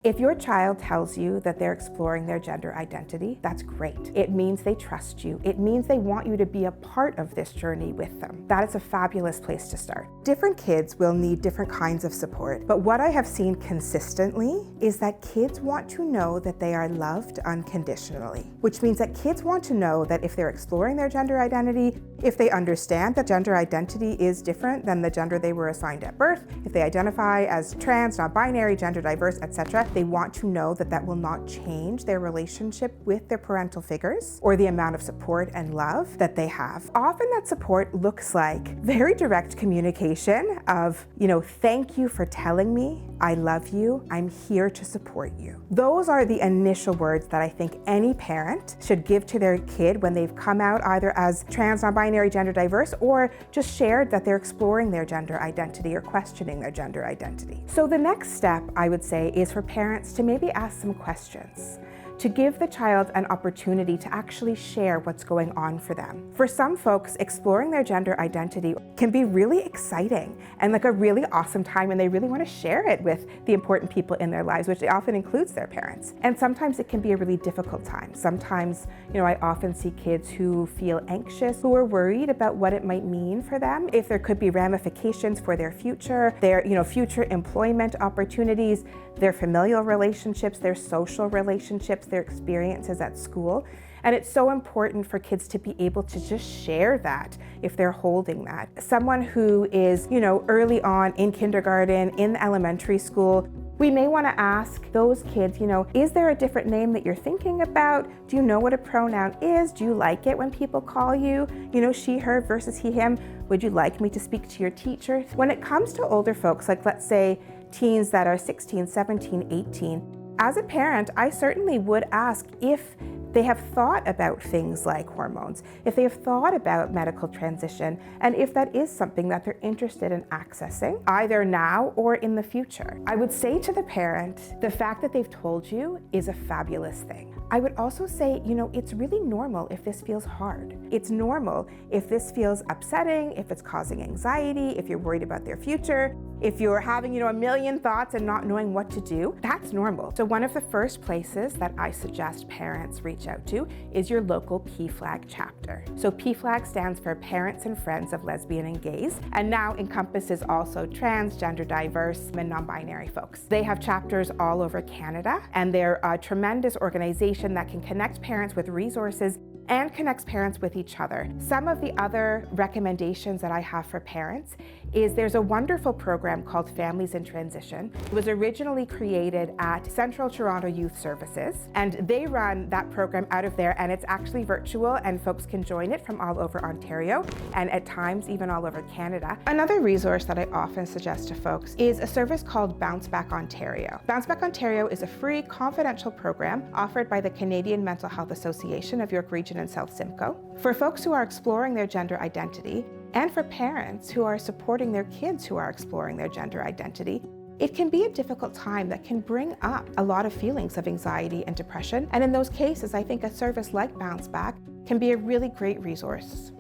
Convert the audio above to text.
If your child tells you that they're exploring their gender identity, that's great. It means they trust you. It means they want you to be a part of this journey with them. That is a fabulous place to start. Different kids will need different kinds of support, but what I have seen consistently is that kids want to know that they are loved unconditionally, which means that kids want to know that if they're exploring their gender identity, if they understand that gender identity is different than the gender they were assigned at birth, if they identify as trans, non-binary, gender diverse, etc., they want to know that that will not change their relationship with their parental figures or the amount of support and love that they have. Often that support looks like very direct communication of, thank you for telling me I love you, I'm here to support you. Those are the initial words that I think any parent should give to their kid when they've come out either as trans, non-binary, gender diverse, or just shared that they're exploring their gender identity or questioning their gender identity. So the next step, I would say, is for parents to maybe ask some questions, to give the child an opportunity to actually share what's going on for them. For some folks, exploring their gender identity can be really exciting and like a really awesome time, and they really want to share it with the important people in their lives, which often includes their parents. And sometimes it can be a really difficult time. Sometimes, I often see kids who feel anxious, who are worried about what it might mean for them, if there could be ramifications for their future, their, future employment opportunities, their familial relationships, their social relationships, their experiences at school. And it's so important for kids to be able to just share that if they're holding that. Someone who is, early on in kindergarten, in elementary school, we may want to ask those kids, is there a different name that you're thinking about? Do you know what a pronoun is? Do you like it when people call you, she, her versus he, him? Would you like me to speak to your teacher? When it comes to older folks, like let's say teens that are 16, 17, 18, as a parent, I certainly would ask if they have thought about things like hormones, if they have thought about medical transition, and if that is something that they're interested in accessing, either now or in the future. I would say to the parent, the fact that they've told you is a fabulous thing. I would also say, it's really normal if this feels hard. It's normal if this feels upsetting, if it's causing anxiety, if you're worried about their future, if you're having, a million thoughts and not knowing what to do. That's normal. So one of the first places that I suggest parents reach out to is your local PFLAG chapter. So PFLAG stands for Parents and Friends of Lesbian and Gays, and now encompasses also trans, gender diverse, and non-binary folks. They have chapters all over Canada, and they're a tremendous organization that can connect parents with resources and connects parents with each other. Some of the other recommendations that I have for parents is there's a wonderful program called Families in Transition. It was originally created at Central Toronto Youth Services, and they run that program out of there, and it's actually virtual, and folks can join it from all over Ontario, and at times even all over Canada. Another resource that I often suggest to folks is a service called Bounce Back Ontario. Bounce Back Ontario is a free, confidential program offered by the Canadian Mental Health Association of York Region and South Simcoe for folks who are exploring their gender identity, and for parents who are supporting their kids who are exploring their gender identity. It can be a difficult time that can bring up a lot of feelings of anxiety and depression. And in those cases, I think a service like Bounce Back can be a really great resource.